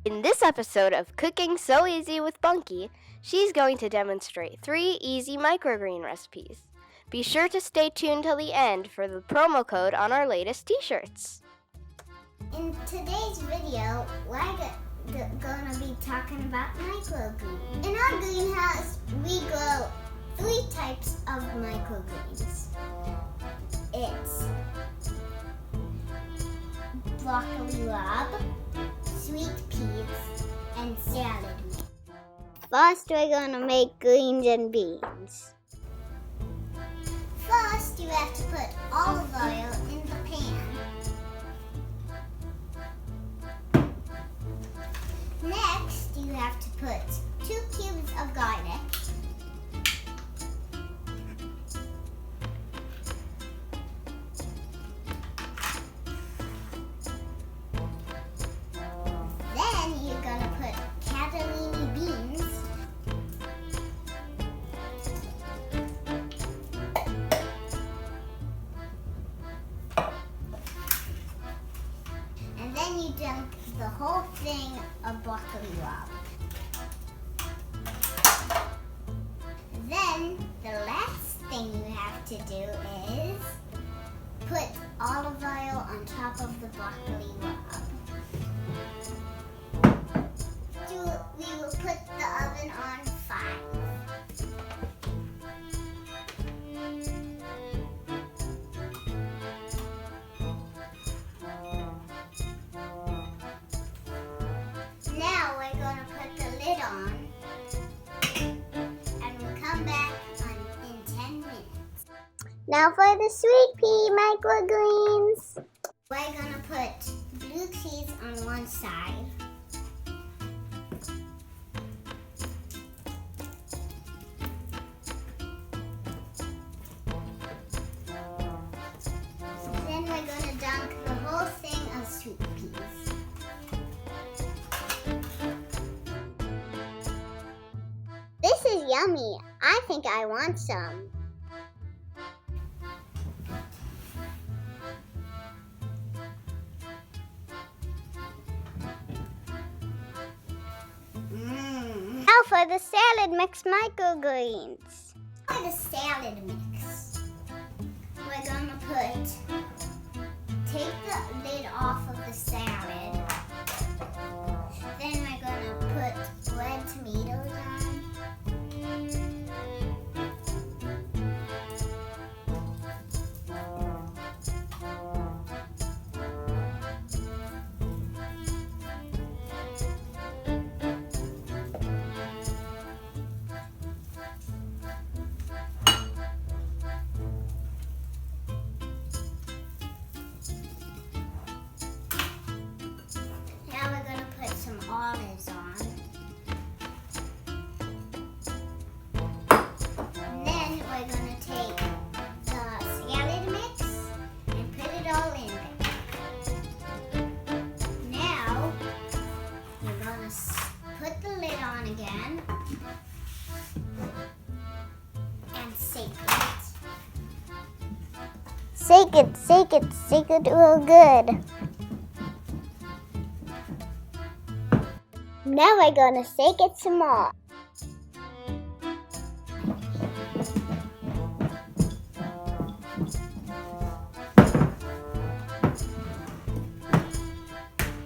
In this episode of Cooking So Easy with Bunkie, she's going to demonstrate 3 easy microgreen recipes. Be sure to stay tuned till the end for the promo code on our latest t-shirts. In today's video, we're going to be talking about microgreens. In our greenhouse, we grow 3 types of microgreens. It's broccoli rabe, sweet peas, and salad mix. First, we're going to make greens and beans. First, you have to put olive oil in the pan. Next, you have to put 2 cubes of garlic. Then you're going to put cannellini beans. And then you dump the whole thing of broccoli rabe. Then the last thing you have to do is put olive oil on top of the broccoli rabe. We will put the oven on 5. Now we're going to put the lid on and we'll come back in 10 minutes. Now for the sweet pea microgreens. We're going to put blue cheese on one side. Then we're going to dunk the whole thing of sweet peas. This is yummy. I think I want some. Now for the salad mix microgreens. For the salad mix, we're going to take the lid off of the salad. Then we're going to put red tomatoes on. Now we're going to put some olives on. And then we're going to take the salad mix and put it all in there. Now we're going to put the lid on again and shake it. Shake it real good. Now we're going to shake it some more.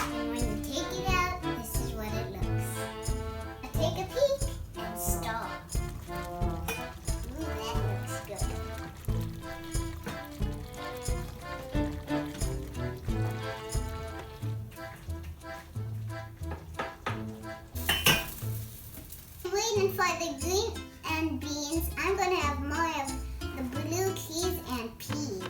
And when you take it out, this is what it looks. Now take a peek and stir. Ooh, that looks good. Waiting for the green and beans, I'm going to have more of the blue cheese and peas.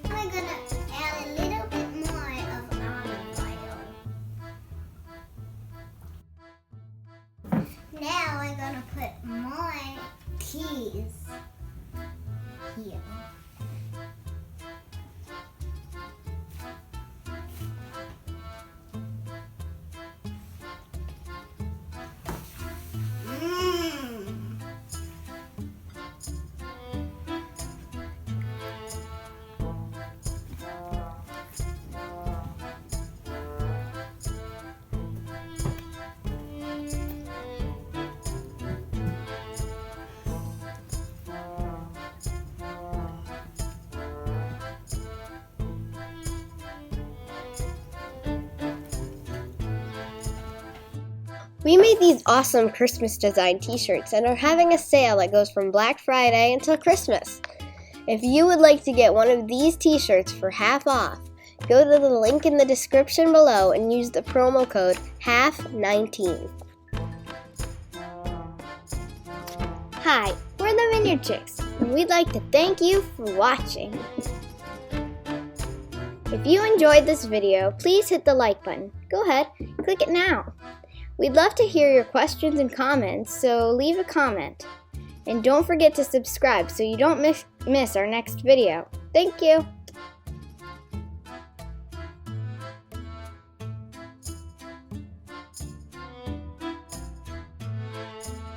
We're going to add a little bit more of olive oil. Now we're going to put more peas here. We made these awesome Christmas design t-shirts and are having a sale that goes from Black Friday until Christmas. If you would like to get one of these t-shirts for half off, go to the link in the description below and use the promo code HALF19. Hi, we're the Vineyard Chicks, and we'd like to thank you for watching. If you enjoyed this video, please hit the like button. Go ahead, click it now. We'd love to hear your questions and comments, so leave a comment. And don't forget to subscribe so you don't miss our next video. Thank you.